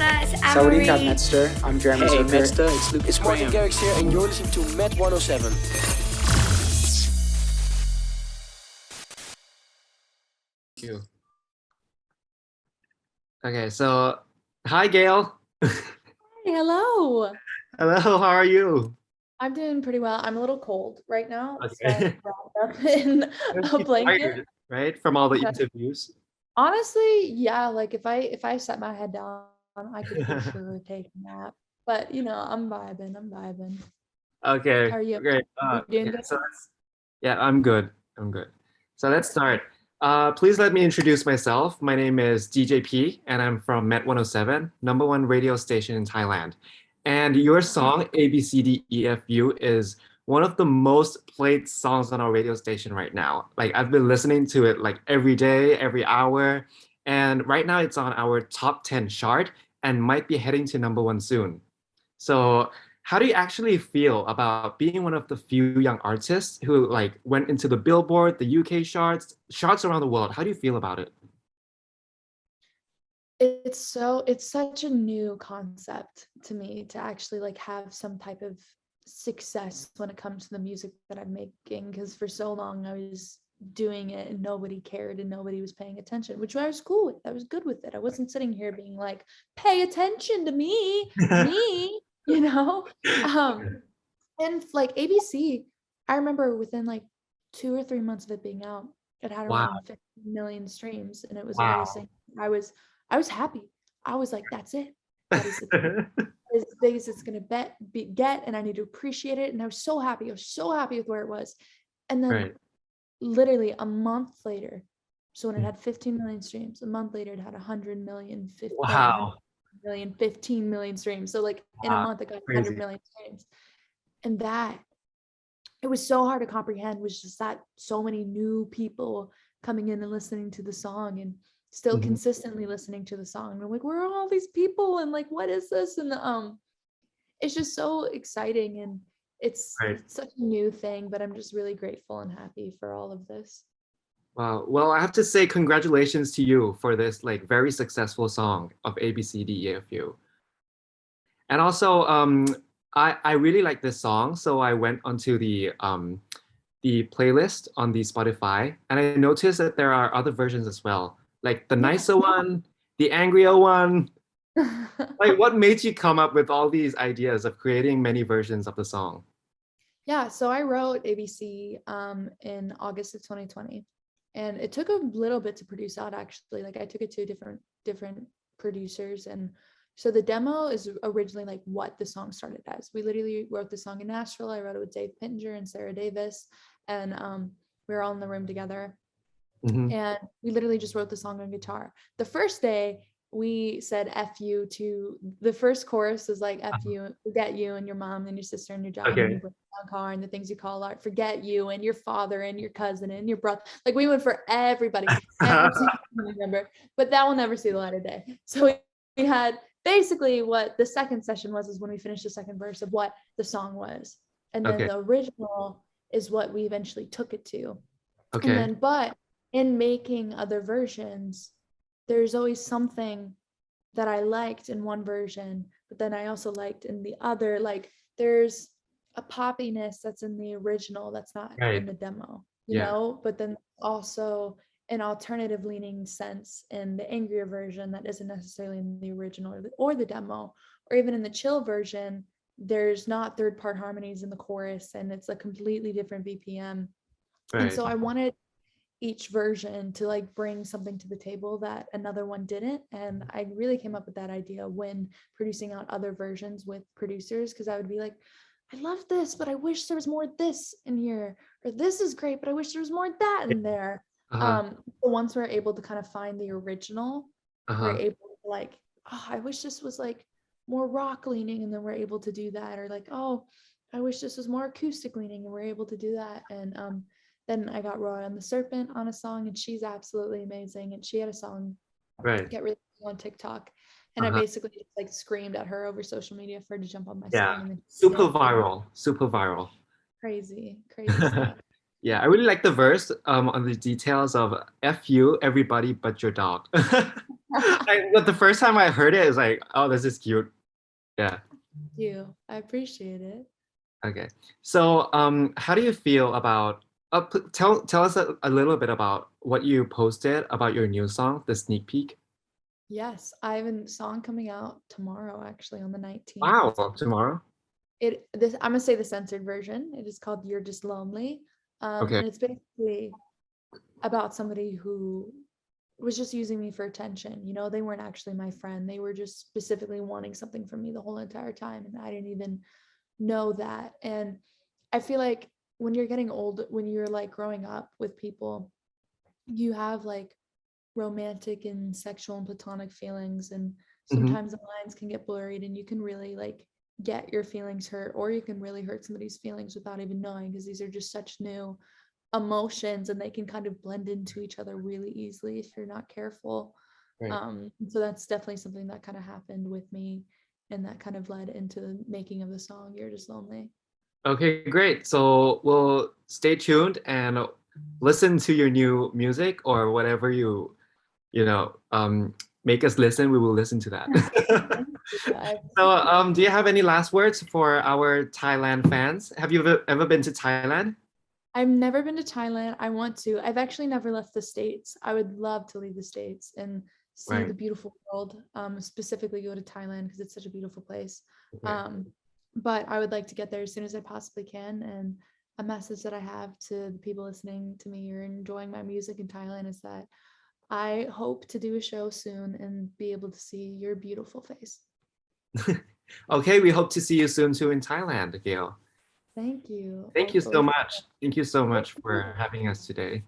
It's Sawadee Amory. Medster. I'm Jeremy Hey, Zucker. Medster, it's Lucas It's Martin Graham. Garrix here, and you're listening to Met 107. You. Okay, so hi Gayle. Hello. Hello, how are you? I'm doing pretty well. I'm a little cold right now, so Okay. I'm wrapped up in a blanket. Tired, right? From all the Yeah. interviews. Honestly, yeah, like if I set my head down, I could for sure take a nap. But I'm vibing. Okay, How are you? great. You doing Yeah, good? so yeah, I'm good. I'm good. So let's start. Please let me introduce myself. My name is DJP, and I'm from Met 107, number one radio station in Thailand. And your song ABCDEFU is one of the most played songs on our radio station right now. Like I've been listening to it like every day, every hour, and right now it's on our top 10 chart and might be heading to number one soon. So how do you actually feel about being one of the few young artists who like went into the Billboard, the UK charts around the world? How do you feel about it? It's such a new concept to me to actually like have some type of success when it comes to the music that I'm making, because for so long I was doing it and nobody cared and nobody was paying attention, which I was cool with. I was good with it. I wasn't sitting here being like, pay attention to me, you know? And like ABC, I remember within like 2 or 3 months of it being out, it had Wow. around 50 million streams, and it was Wow. amazing. I was happy. I was like, that's it. That is as big as it's gonna get, and I need to appreciate it. And I was so happy. I was so happy with where it was. And then Right. literally a month later, so when it Mm. had 15 million streams, a month later it had 100 million, 50, Wow. 100 million, 15 million streams. So like in a Wow. month it got 100 Crazy. million streams. And that, it was so hard to comprehend, was just that so many new people coming in and listening to the song and still Mhm. consistently listening to the song. And I'm like, where are all these people? And like, what is this? And it's just so exciting, and it's Right. such a new thing, but I'm just really grateful and happy for all of this. Wow. Well, I have to say congratulations to you for this like very successful song of ABCDEFU. And also, I really like this song, so I went onto the playlist on the Spotify, and I noticed that there are other versions as well, like the nicer one, the angrier one. Like, what made you come up with all these ideas of creating many versions of the song? Yeah, so I wrote ABC in August of 2020, and it took a little bit to produce out actually. Like I took it to different producers, and so the demo is originally like what the song started as. We literally wrote the song in Nashville. I wrote it with Dave Pittenger and Sarah Davis, and we were all in the room together, Mhm. and we literally just wrote the song on guitar. The first day we said F you to the first chorus is like F you, forget you and your mom and your sister and your job and Okay. your car and the things you call art, forget you and your father and your cousin and your brother. Like we went for everybody, every single family member, but that will never see the light of day. So we had basically what the second session was, is when we finished the second verse of what the song was. And then Okay. the original is what we eventually took it to. And Okay. then, but in making other versions, there's always something that I liked in one version, but then I also liked in the other. Like there's a poppiness that's in the original that's not in Right. the demo, you Yeah. know, but then also an alternative leaning sense in the angrier version that isn't necessarily in the original or the demo, or even in the chill version, there's not third part harmonies in the chorus and it's a completely different BPM. And Right. so I wanted each version to like bring something to the table that another one didn't, and I really came up with that idea when producing out other versions with producers, because I would be like, I love this, but I wish there was more this in here, or this is great but I wish there was more that in there. Uh-huh. But once we're able to kind of find the original, we're Uh-huh. able to like, oh, I wish this was like more rock leaning, and then we're able to do that, or like, oh, I wish this was more acoustic leaning, and we're able to do that. And then I got Roy on the Serpent on a song, and she's absolutely amazing. And she had a song Right. get really big on TikTok, and I Uh-huh. basically just like screamed at her over social media for her to jump on my Yeah. song, and then Super did. viral. Super viral. Crazy stuff. Yeah, I really like the verse on the details of F you, everybody but your dog. But the first time I heard it, it's like, oh, this is cute. Yeah. You, I appreciate it. Okay. So, how do you feel about? Tell us a little bit about what you posted about your new song, the sneak peek. Yes, I have a song coming out tomorrow, actually on the 19th. Wow, tomorrow. I'm gonna say the censored version. It is called "You're Just Lonely," Okay. and it's basically about somebody who was just using me for attention. You know, they weren't actually my friend. They were just specifically wanting something from me the whole entire time, and I didn't even know that. And I feel like when you're getting old, when you're like growing up with people, you have like romantic and sexual and platonic feelings, and Mhm. sometimes the lines can get blurred and you can really like get your feelings hurt, or you can really hurt somebody's feelings without even knowing, because these are just such new emotions and they can kind of blend into each other really easily if you're not careful. Right. So that's definitely something that kind of happened with me, and that kind of led into the making of the song "You're Just Lonely." Okay, great. So we'll stay tuned and listen to your new music or whatever you know, make us listen. We will listen to that. Thank you. So, do you have any last words for our Thailand fans? Have you ever been to Thailand? I've never been to Thailand. I want to. I've actually never left the States. I would love to leave the States and see Right. the beautiful world, specifically go to Thailand because it's such a beautiful place. Okay. Um, but I would like to get there as soon as I possibly can. And a message that I have to the people listening to me or enjoying my music in Thailand is that I hope to do a show soon and be able to see your beautiful face. Okay, we hope to see you soon too in Thailand, Gail. Thank you. Thank I you so fully. much. Thank you so Thank much you. for having us today.